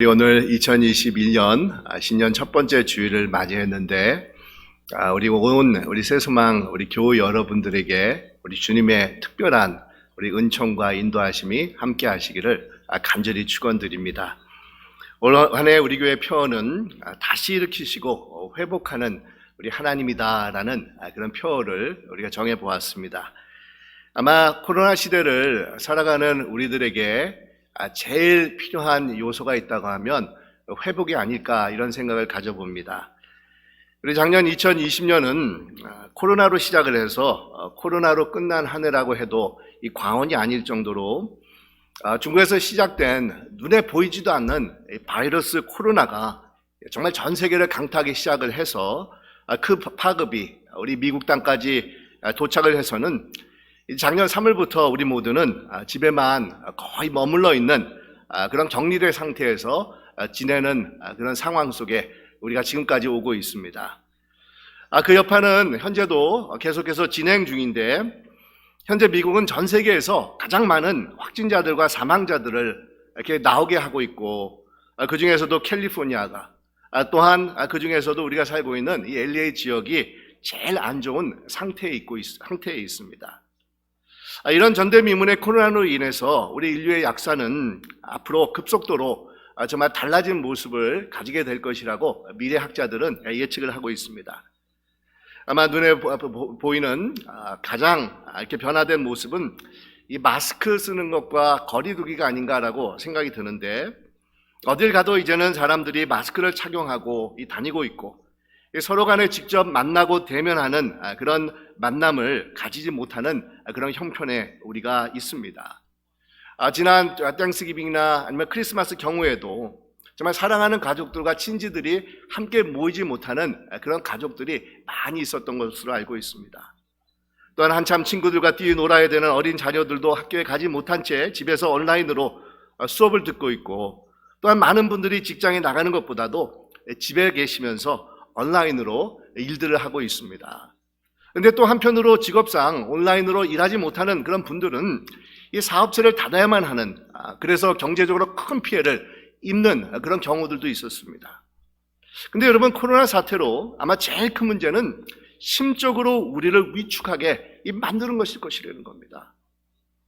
오늘 2021년 신년 첫 번째 주일을 맞이했는데 우리 새소망 우리 교우 여러분들에게 우리 주님의 특별한 우리 은총과 인도하심이 함께 하시기를 간절히 축원드립니다. 올 한 해 우리 교회 표어는 다시 일으키시고 회복하는 우리 하나님이다라는 그런 표어를 우리가 정해 보았습니다. 아마 코로나 시대를 살아가는 우리들에게 제일 필요한 요소가 있다고 하면 회복이 아닐까 이런 생각을 가져봅니다. 우리 작년 2020년은 코로나로 시작을 해서 코로나로 끝난 한 해라고 해도 이 과언이 아닐 정도로 중국에서 시작된 눈에 보이지도 않는 바이러스 코로나가 정말 전 세계를 강타하기 시작을 해서 그 파급이 우리 미국 땅까지 도착을 해서는 작년 3월부터 우리 모두는 집에만 거의 머물러 있는 그런 격리된 상태에서 지내는 그런 상황 속에 우리가 지금까지 오고 있습니다. 그 여파는 현재도 계속해서 진행 중인데, 현재 미국은 전 세계에서 가장 많은 확진자들과 사망자들을 이렇게 나오게 하고 있고, 그 중에서도 캘리포니아가 또한 그 중에서도 우리가 살고 있는 이 LA 지역이 제일 안 좋은 상태에 있습니다. 이런 전대미문의 코로나로 인해서 우리 인류의 약사는 앞으로 급속도로 정말 달라진 모습을 가지게 될 것이라고 미래학자들은 예측을 하고 있습니다. 아마 눈에 보이는 가장 이렇게 변화된 모습은 이 마스크 쓰는 것과 거리 두기가 아닌가라고 생각이 드는데, 어딜 가도 이제는 사람들이 마스크를 착용하고 다니고 있고, 서로 간에 직접 만나고 대면하는 그런 만남을 가지지 못하는 그런 형편에 우리가 있습니다. 지난 땡스기빙이나 아니면 크리스마스 경우에도 정말 사랑하는 가족들과 친지들이 함께 모이지 못하는 그런 가족들이 많이 있었던 것으로 알고 있습니다. 또한 한참 친구들과 뛰놀아야 되는 어린 자녀들도 학교에 가지 못한 채 집에서 온라인으로 수업을 듣고 있고, 또한 많은 분들이 직장에 나가는 것보다도 집에 계시면서 온라인으로 일들을 하고 있습니다. 그런데 또 한편으로 직업상 온라인으로 일하지 못하는 그런 분들은 이 사업체를 닫아야만 하는, 그래서 경제적으로 큰 피해를 입는 그런 경우들도 있었습니다. 근데 여러분, 코로나 사태로 아마 제일 큰 문제는 심적으로 우리를 위축하게 만드는 것일 것이라는 겁니다.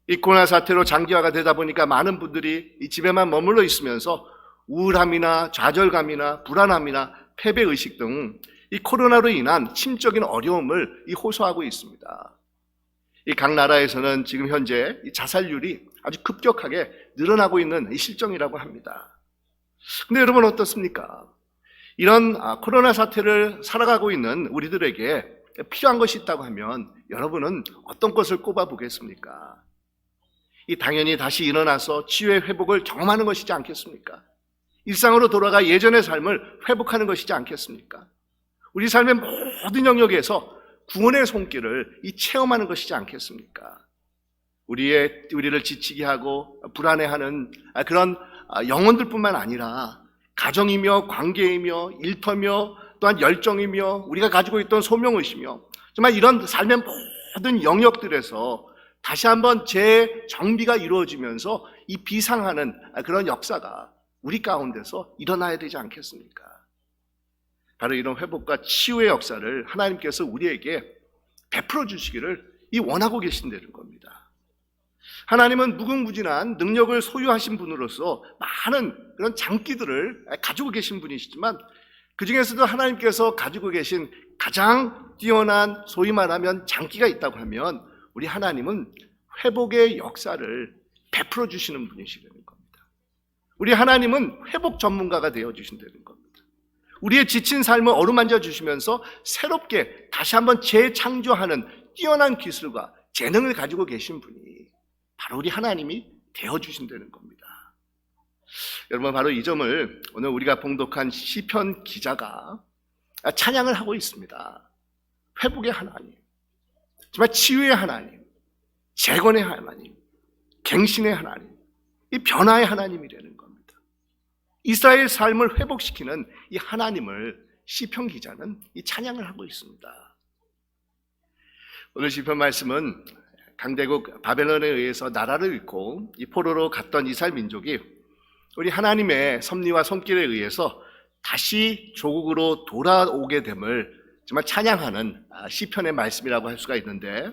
이 코로나 사태로 장기화가 되다 보니까 많은 분들이 이 집에만 머물러 있으면서 우울함이나 좌절감이나 불안함이나 패배의식 등 이 코로나로 인한 심적인 어려움을 호소하고 있습니다. 이 각 나라에서는 지금 현재 이 자살률이 아주 급격하게 늘어나고 있는 이 실정이라고 합니다. 근데 여러분 어떻습니까? 이런 코로나 사태를 살아가고 있는 우리들에게 필요한 것이 있다고 하면 여러분은 어떤 것을 꼽아 보겠습니까? 당연히 다시 일어나서 치유의 회복을 경험하는 것이지 않겠습니까? 일상으로 돌아가 예전의 삶을 회복하는 것이지 않겠습니까? 우리 삶의 모든 영역에서 구원의 손길을 체험하는 것이지 않겠습니까? 우리를 지치게 하고 불안해하는 그런 영혼들뿐만 아니라 가정이며 관계이며 일터며 또한 열정이며 우리가 가지고 있던 소명의식이며 정말 이런 삶의 모든 영역들에서 다시 한번 재정비가 이루어지면서 이 비상하는 그런 역사가 우리 가운데서 일어나야 되지 않겠습니까? 바로 이런 회복과 치유의 역사를 하나님께서 우리에게 베풀어 주시기를 원하고 계신다는 겁니다. 하나님은 무궁무진한 능력을 소유하신 분으로서 많은 그런 장기들을 가지고 계신 분이시지만, 그 중에서도 하나님께서 가지고 계신 가장 뛰어난 소위 말하면 장기가 있다고 하면 우리 하나님은 회복의 역사를 베풀어 주시는 분이시라는 겁니다. 우리 하나님은 회복 전문가가 되어 주신다는 겁니다. 우리의 지친 삶을 어루만져 주시면서 새롭게 다시 한번 재창조하는 뛰어난 기술과 재능을 가지고 계신 분이 바로 우리 하나님이 되어 주신다는 겁니다. 여러분, 바로 이 점을 오늘 우리가 봉독한 시편 기자가 찬양을 하고 있습니다. 회복의 하나님, 정말 치유의 하나님, 재건의 하나님, 갱신의 하나님, 이 변화의 하나님이라는 겁니다. 이스라엘 삶을 회복시키는 이 하나님을 시편 기자는 이 찬양을 하고 있습니다. 오늘 시편 말씀은 강대국 바벨론에 의해서 나라를 잃고 이 포로로 갔던 이스라엘 민족이 우리 하나님의 섭리와 손길에 의해서 다시 조국으로 돌아오게 됨을 정말 찬양하는 시편의 말씀이라고 할 수가 있는데,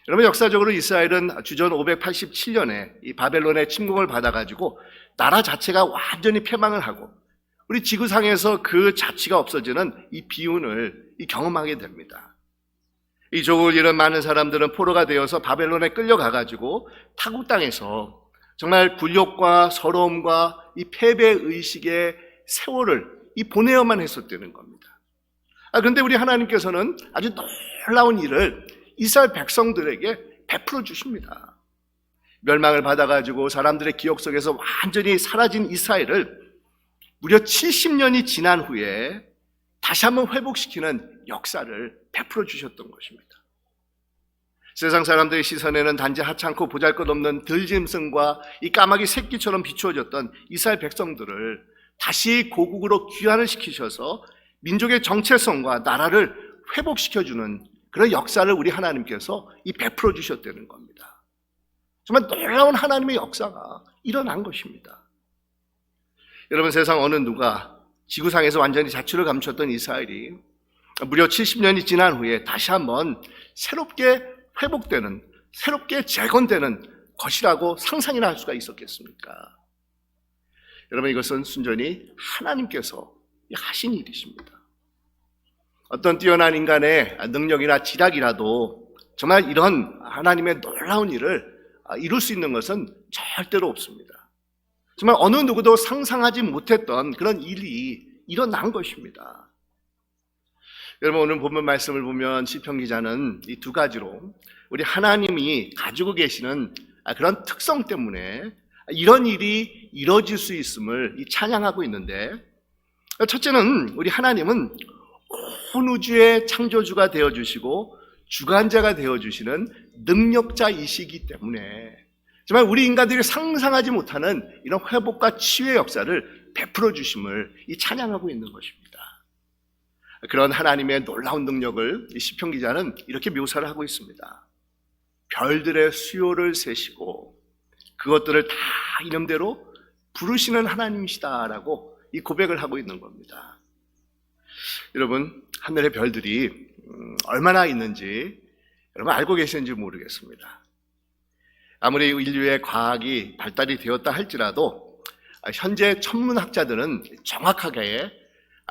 여러분 역사적으로 이스라엘은 주전 587년에 이 바벨론의 침공을 받아가지고 나라 자체가 완전히 패망을 하고 우리 지구상에서 그 자치가 없어지는 이 비운을 경험하게 됩니다. 이 조국을 잃은 많은 사람들은 포로가 되어서 바벨론에 끌려가가지고 타국 땅에서 정말 굴욕과 서러움과 이 패배의식의 세월을 보내야만 했었다는 겁니다. 그런데 우리 하나님께서는 아주 놀라운 일을 이스라엘 백성들에게 베풀어 주십니다. 멸망을 받아가지고 사람들의 기억 속에서 완전히 사라진 이스라엘을 무려 70년이 지난 후에 다시 한번 회복시키는 역사를 베풀어 주셨던 것입니다. 세상 사람들의 시선에는 단지 하찮고 보잘것없는 들짐승과 이 까마귀 새끼처럼 비추어졌던 이스라엘 백성들을 다시 고국으로 귀환을 시키셔서 민족의 정체성과 나라를 회복시켜주는 그런 역사를 우리 하나님께서 베풀어 주셨다는 겁니다. 정말 놀라운 하나님의 역사가 일어난 것입니다. 여러분, 세상 어느 누가 지구상에서 완전히 자취를 감췄던 이스라엘이 무려 70년이 지난 후에 다시 한번 새롭게 회복되는, 새롭게 재건되는 것이라고 상상이나 할 수가 있었겠습니까? 여러분, 이것은 순전히 하나님께서 하신 일이십니다. 어떤 뛰어난 인간의 능력이나 지략이라도 정말 이런 하나님의 놀라운 일을 이룰 수 있는 것은 절대로 없습니다. 정말 어느 누구도 상상하지 못했던 그런 일이 일어난 것입니다. 여러분, 오늘 본문 말씀을 보면 시편 기자는 이 두 가지로 우리 하나님이 가지고 계시는 그런 특성 때문에 이런 일이 이루어질 수 있음을 찬양하고 있는데, 첫째는 우리 하나님은 온 우주의 창조주가 되어주시고 주관자가 되어주시는 능력자이시기 때문에 정말 우리 인간들이 상상하지 못하는 이런 회복과 치유의 역사를 베풀어 주심을 찬양하고 있는 것입니다. 그런 하나님의 놀라운 능력을 이 시편 기자는 이렇게 묘사를 하고 있습니다. 별들의 수요를 세시고 그것들을 다 이름대로 부르시는 하나님이시다라고 이 고백을 하고 있는 겁니다. 여러분, 하늘의 별들이 얼마나 있는지 여러분 알고 계시는지 모르겠습니다. 아무리 인류의 과학이 발달이 되었다 할지라도 현재 천문학자들은 정확하게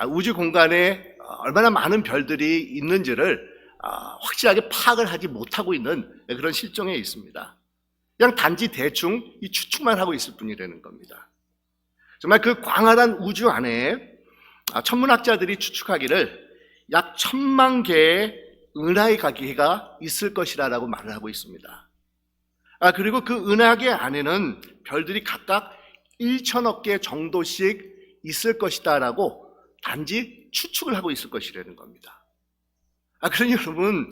우주 공간에 얼마나 많은 별들이 있는지를 확실하게 파악을 하지 못하고 있는 그런 실정에 있습니다. 그냥 단지 대충 이 추측만 하고 있을 뿐이라는 겁니다. 정말 그 광활한 우주 안에 천문학자들이 추측하기를 약 1000만 개의 은하의 가계가 있을 것이라고 말을 하고 있습니다. 그리고 그 은하계 안에는 별들이 각각 1천억 개 정도씩 있을 것이다라고 단지 추측을 하고 있을 것이라는 겁니다. 그러니 여러분,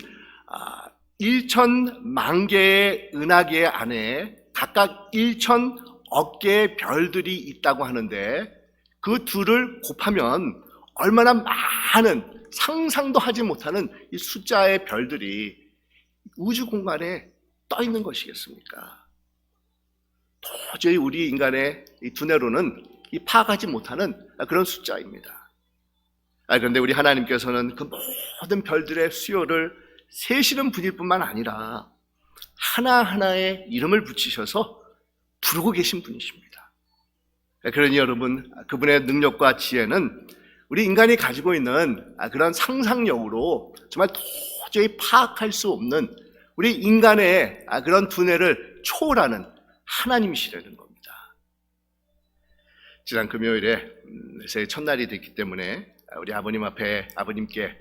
1천만 개의 은하계 안에 각각 1천억 개의 별들이 있다고 하는데 그 둘을 곱하면 얼마나 많은 상상도 하지 못하는 이 숫자의 별들이 우주 공간에 떠 있는 것이겠습니까? 도저히 우리 인간의 이 두뇌로는 파악하지 못하는 그런 숫자입니다. 그런데 우리 하나님께서는 그 모든 별들의 수요를 세시는 분일 뿐만 아니라 하나하나의 이름을 붙이셔서 부르고 계신 분이십니다. 그러니 여러분, 그분의 능력과 지혜는 우리 인간이 가지고 있는 그런 상상력으로 정말 도저히 파악할 수 없는 우리 인간의 그런 두뇌를 초월하는 하나님이시라는 겁니다. 지난 금요일에 새해 첫날이 됐기 때문에 우리 아버님 앞에 아버님께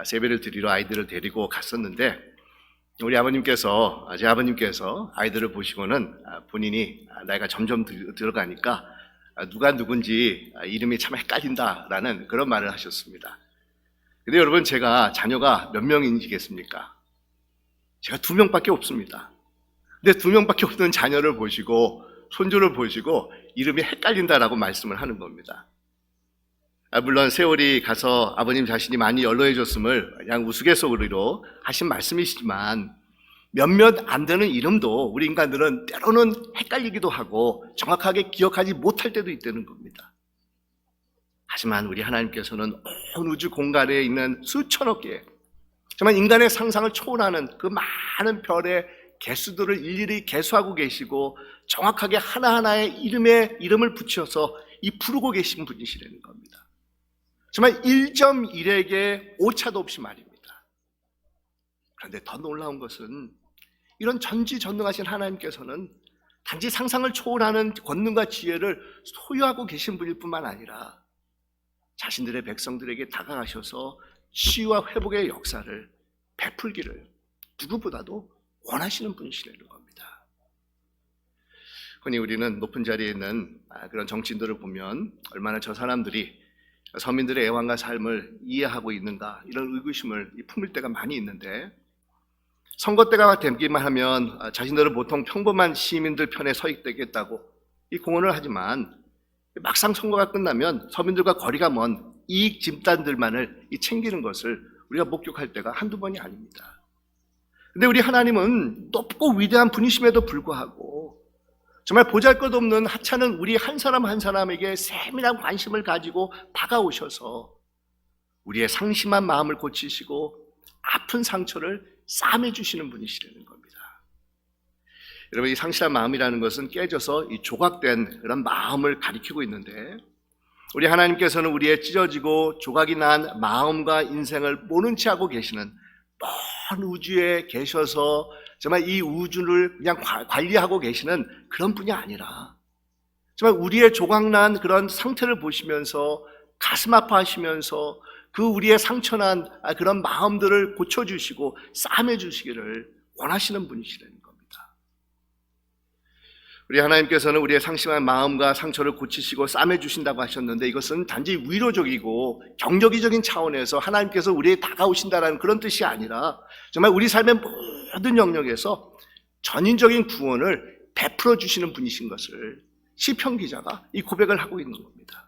세배를 드리러 아이들을 데리고 갔었는데, 우리 아버님께서 제 아버님께서 아이들을 보시고는 본인이 나이가 점점 들어가니까 누가 누군지 이름이 참 헷갈린다라는 그런 말을 하셨습니다. 근데 여러분, 제가 자녀가 몇 명이겠습니까? 제가 2명밖에 없습니다. 근데 2명밖에 없는 자녀를 보시고 손주를 보시고 이름이 헷갈린다라고 말씀을 하는 겁니다. 물론 세월이 가서 아버님 자신이 많이 연로해졌음을 그냥 우스갯소리로 하신 말씀이시지만, 몇몇 안 되는 이름도 우리 인간들은 때로는 헷갈리기도 하고 정확하게 기억하지 못할 때도 있다는 겁니다. 하지만 우리 하나님께서는 온 우주 공간에 있는 수천억 개의 정말 인간의 상상을 초월하는 그 많은 별의 개수들을 일일이 계수하고 계시고 정확하게 하나하나의 이름을 붙여서 이 부르고 계신 분이시라는 겁니다. 정말 1.1에게 오차도 없이 말입니다. 그런데 더 놀라운 것은 이런 전지전능하신 하나님께서는 단지 상상을 초월하는 권능과 지혜를 소유하고 계신 분일 뿐만 아니라 자신들의 백성들에게 다가가셔서 치유와 회복의 역사를 베풀기를 누구보다도 원하시는 분이시라는 겁니다. 흔히 우리는 높은 자리에 있는 그런 정치인들을 보면 얼마나 저 사람들이 서민들의 애환과 삶을 이해하고 있는가 이런 의구심을 품을 때가 많이 있는데, 선거 때가 되기만 하면 자신들은 보통 평범한 시민들 편에 서있되겠다고 이 공언을 하지만 막상 선거가 끝나면 서민들과 거리가 먼 이익 집단들만을 챙기는 것을 우리가 목격할 때가 한두 번이 아닙니다. 근데 우리 하나님은 높고 위대한 분이심에도 불구하고 정말 보잘것없는 하찮은 우리 한 사람 한 사람에게 세밀한 관심을 가지고 다가오셔서 우리의 상심한 마음을 고치시고 아픈 상처를 싸매주시는 분이시라는 겁니다. 여러분, 이 상실한 마음이라는 것은 깨져서 이 조각된 그런 마음을 가리키고 있는데, 우리 하나님께서는 우리의 찢어지고 조각이 난 마음과 인생을 모른 채 하고 계시는 먼 우주에 계셔서 정말 이 우주를 그냥 관리하고 계시는 그런 분이 아니라 정말 우리의 조각난 그런 상태를 보시면서 가슴 아파하시면서 그 우리의 상처난 그런 마음들을 고쳐주시고 싸매주시기를 원하시는 분이시라는 겁니다. 우리 하나님께서는 우리의 상심한 마음과 상처를 고치시고 싸매주신다고 하셨는데, 이것은 단지 위로적이고 경력이적인 차원에서 하나님께서 우리에게 다가오신다는 그런 뜻이 아니라 정말 우리 삶의 모든 영역에서 전인적인 구원을 베풀어 주시는 분이신 것을 시편 기자가 이 고백을 하고 있는 겁니다.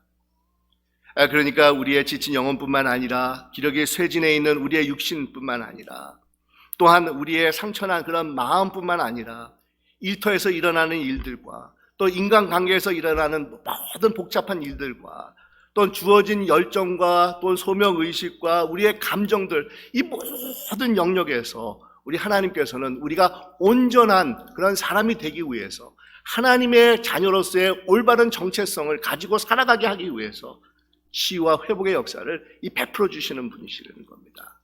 그러니까 우리의 지친 영혼뿐만 아니라 기력이 쇠진해 있는 우리의 육신뿐만 아니라 또한 우리의 상처난 그런 마음뿐만 아니라 일터에서 일어나는 일들과 또 인간관계에서 일어나는 모든 복잡한 일들과 또 주어진 열정과 또 소명의식과 우리의 감정들, 이 모든 영역에서 우리 하나님께서는 우리가 온전한 그런 사람이 되기 위해서 하나님의 자녀로서의 올바른 정체성을 가지고 살아가게 하기 위해서 치유와 회복의 역사를 베풀어 주시는 분이시라는 겁니다.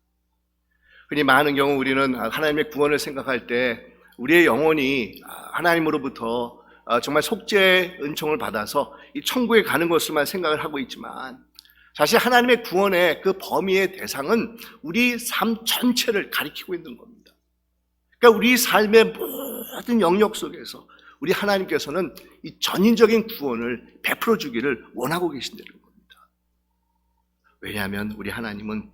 흔히 많은 경우 우리는 하나님의 구원을 생각할 때 우리의 영혼이 하나님으로부터 정말 속죄의 은총을 받아서 이 천국에 가는 것을만 생각을 하고 있지만, 사실 하나님의 구원의 그 범위의 대상은 우리 삶 전체를 가리키고 있는 겁니다. 그러니까 우리 삶의 모든 영역 속에서 우리 하나님께서는 이 전인적인 구원을 베풀어 주기를 원하고 계신다는 겁니다. 왜냐하면 우리 하나님은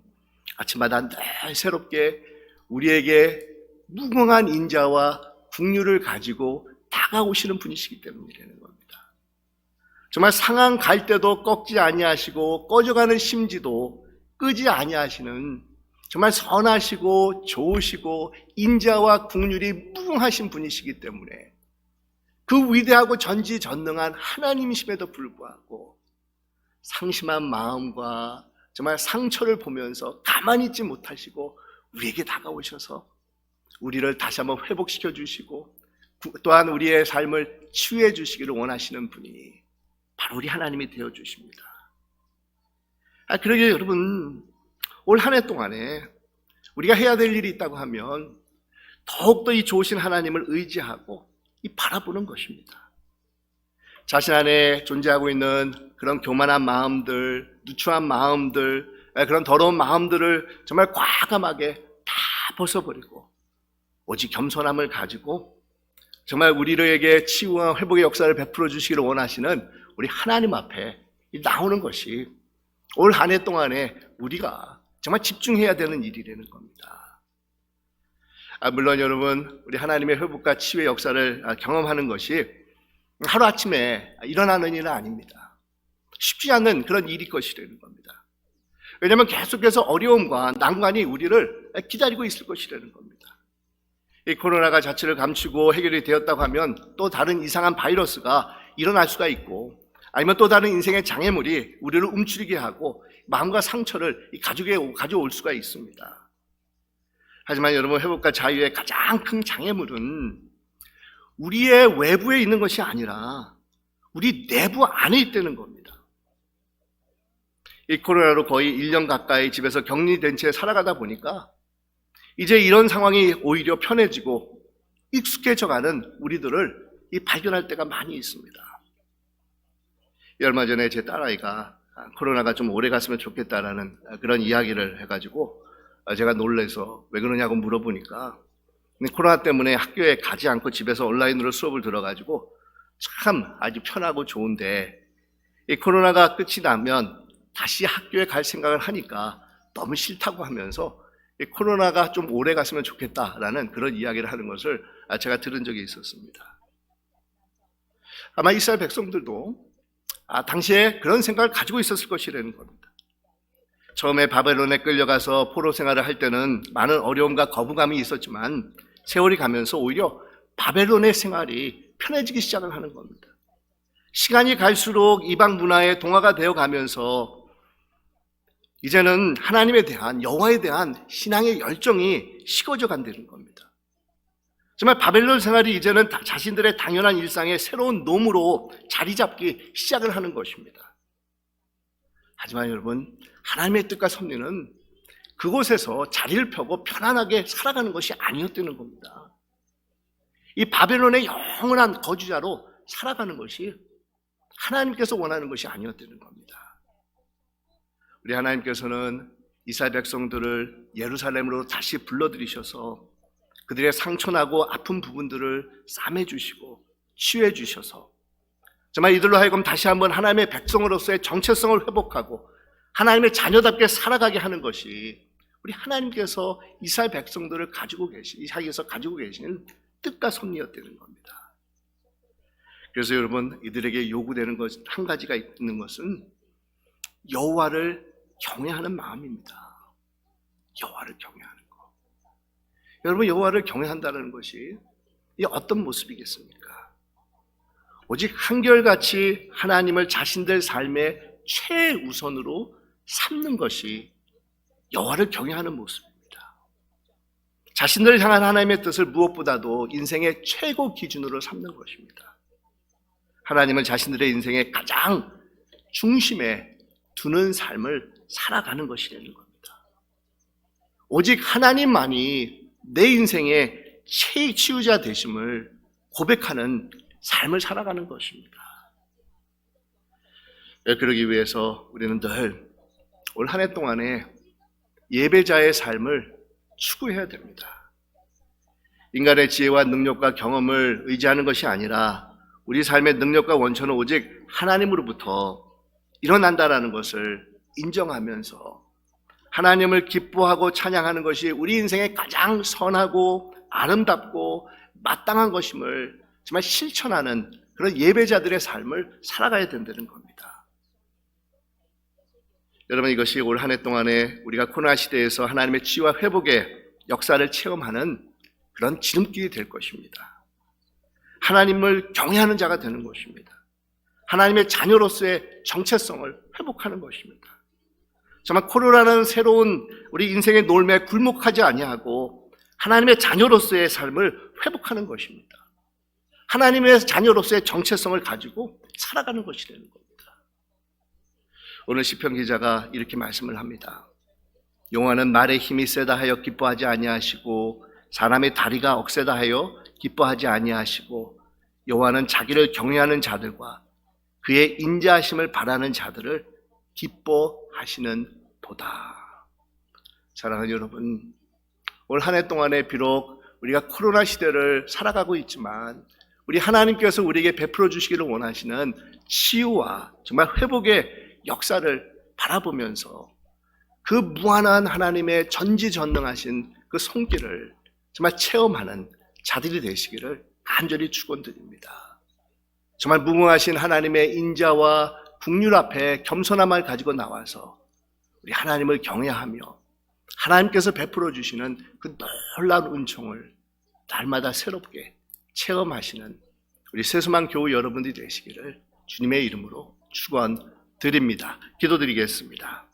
아침마다 늘 새롭게 우리에게 무궁한 인자와 긍휼을 가지고 다가오시는 분이시기 때문이라는 겁니다. 정말 상한 갈 때도 꺾지 아니하시고 꺼져가는 심지도 끄지 아니하시는 정말 선하시고 좋으시고 인자와 긍휼이 무궁하신 분이시기 때문에 그 위대하고 전지전능한 하나님이심에도 불구하고 상심한 마음과 정말 상처를 보면서 가만히 있지 못하시고 우리에게 다가오셔서 우리를 다시 한번 회복시켜 주시고 또한 우리의 삶을 치유해 주시기를 원하시는 분이 바로 우리 하나님이 되어 주십니다. 그러게 여러분, 올 한 해 동안에 우리가 해야 될 일이 있다고 하면 더욱더 이 좋으신 하나님을 의지하고 바라보는 것입니다. 자신 안에 존재하고 있는 그런 교만한 마음들, 누추한 마음들, 그런 더러운 마음들을 정말 과감하게 다 벗어버리고 오직 겸손함을 가지고 정말 우리에게 치유와 회복의 역사를 베풀어 주시기를 원하시는 우리 하나님 앞에 나오는 것이 올 한 해 동안에 우리가 정말 집중해야 되는 일이라는 겁니다. 물론 여러분, 우리 하나님의 회복과 치유의 역사를 경험하는 것이 하루아침에 일어나는 일은 아닙니다. 쉽지 않은 그런 일일 것이라는 겁니다. 왜냐하면 계속해서 어려움과 난관이 우리를 기다리고 있을 것이라는 겁니다. 이 코로나가 자취를 감추고 해결이 되었다고 하면 또 다른 이상한 바이러스가 일어날 수가 있고, 아니면 또 다른 인생의 장애물이 우리를 움츠리게 하고 마음과 상처를 이 가족에 가져올 수가 있습니다. 하지만 여러분, 회복과 자유의 가장 큰 장애물은 우리의 외부에 있는 것이 아니라 우리 내부 안에 있다는 겁니다. 이 코로나로 거의 1년 가까이 집에서 격리된 채 살아가다 보니까 이제 이런 상황이 오히려 편해지고 익숙해져가는 우리들을 발견할 때가 많이 있습니다. 얼마 전에 제 딸아이가 코로나가 좀 오래 갔으면 좋겠다라는 그런 이야기를 해가지고 제가 놀래서 왜 그러냐고 물어보니까 코로나 때문에 학교에 가지 않고 집에서 온라인으로 수업을 들어가지고 참 아주 편하고 좋은데 이 코로나가 끝이 나면 다시 학교에 갈 생각을 하니까 너무 싫다고 하면서 이 코로나가 좀 오래 갔으면 좋겠다라는 그런 이야기를 하는 것을 제가 들은 적이 있었습니다. 아마 이스라엘 백성들도 당시에 그런 생각을 가지고 있었을 것이라는 겁니다. 처음에 바벨론에 끌려가서 포로 생활을 할 때는 많은 어려움과 거부감이 있었지만 세월이 가면서 오히려 바벨론의 생활이 편해지기 시작을 하는 겁니다. 시간이 갈수록 이방 문화에 동화가 되어 가면서 이제는 하나님에 대한, 여호와에 대한 신앙의 열정이 식어져 간다는 겁니다. 정말 바벨론 생활이 이제는 자신들의 당연한 일상의 새로운 놈으로 자리 잡기 시작을 하는 것입니다. 하지만 여러분, 하나님의 뜻과 섭리는 그곳에서 자리를 펴고 편안하게 살아가는 것이 아니었다는 겁니다. 이 바벨론의 영원한 거주자로 살아가는 것이 하나님께서 원하는 것이 아니었다는 겁니다. 우리 하나님께서는 이스라엘 백성들을 예루살렘으로 다시 불러들이셔서 그들의 상처나고 아픈 부분들을 싸매주시고 치유해주셔서 정말 이들로 하여금 다시 한번 하나님의 백성으로서의 정체성을 회복하고 하나님의 자녀답게 살아가게 하는 것이 우리 하나님께서 이스라엘 백성들을 가지고 계신 뜻과 섭리였다는 겁니다. 그래서 여러분, 이들에게 요구되는 것 한 가지가 있는 것은 여호와를 경외하는 마음입니다. 여호와를 경외하는 것. 여러분, 여호와를 경외한다는 것이 이 어떤 모습이겠습니까? 오직 한결같이 하나님을 자신들 삶의 최우선으로 삼는 것이 여호와를 경외하는 모습입니다. 자신들을 향한 하나님의 뜻을 무엇보다도 인생의 최고 기준으로 삼는 것입니다. 하나님을 자신들의 인생의 가장 중심에 두는 삶을 살아가는 것이라는 겁니다. 오직 하나님만이 내 인생의 최치유자 되심을 고백하는 삶을 살아가는 것입니다. 그러기 위해서 우리는 늘 올 한 해 동안에 예배자의 삶을 추구해야 됩니다. 인간의 지혜와 능력과 경험을 의지하는 것이 아니라 우리 삶의 능력과 원천은 오직 하나님으로부터 일어난다라는 것을 인정하면서 하나님을 기뻐하고 찬양하는 것이 우리 인생의 가장 선하고 아름답고 마땅한 것임을 정말 실천하는 그런 예배자들의 삶을 살아가야 된다는 겁니다. 여러분, 이것이 올 한 해 동안에 우리가 코로나 시대에서 하나님의 치유와 회복의 역사를 체험하는 그런 지름길이 될 것입니다. 하나님을 경외하는 자가 되는 것입니다. 하나님의 자녀로서의 정체성을 회복하는 것입니다. 정말 코로나는 새로운 우리 인생의 놀매에 굴복하지 아니하고 하나님의 자녀로서의 삶을 회복하는 것입니다. 하나님의 자녀로서의 정체성을 가지고 살아가는 것이 되는 겁니다. 오늘 시편 기자가 이렇게 말씀을 합니다. 여호와는 말의 힘이 세다 하여 기뻐하지 아니하시고 사람의 다리가 억세다 하여 기뻐하지 아니하시고 여호와는 자기를 경외하는 자들과 그의 인자하심을 바라는 자들을 기뻐하시는 도다. 사랑하는 여러분, 올 한 해 동안에 비록 우리가 코로나 시대를 살아가고 있지만 우리 하나님께서 우리에게 베풀어 주시기를 원하시는 치유와 정말 회복의 역사를 바라보면서 그 무한한 하나님의 전지전능하신 그 손길을 정말 체험하는 자들이 되시기를 간절히 축원드립니다. 정말 무궁하신 하나님의 인자와 긍휼 앞에 겸손함을 가지고 나와서 우리 하나님을 경외하며 하나님께서 베풀어 주시는 그 놀라운 은총을 날마다 새롭게 체험하시는 우리 세수만 교우 여러분들이 되시기를 주님의 이름으로 축원드립니다. 기도드리겠습니다.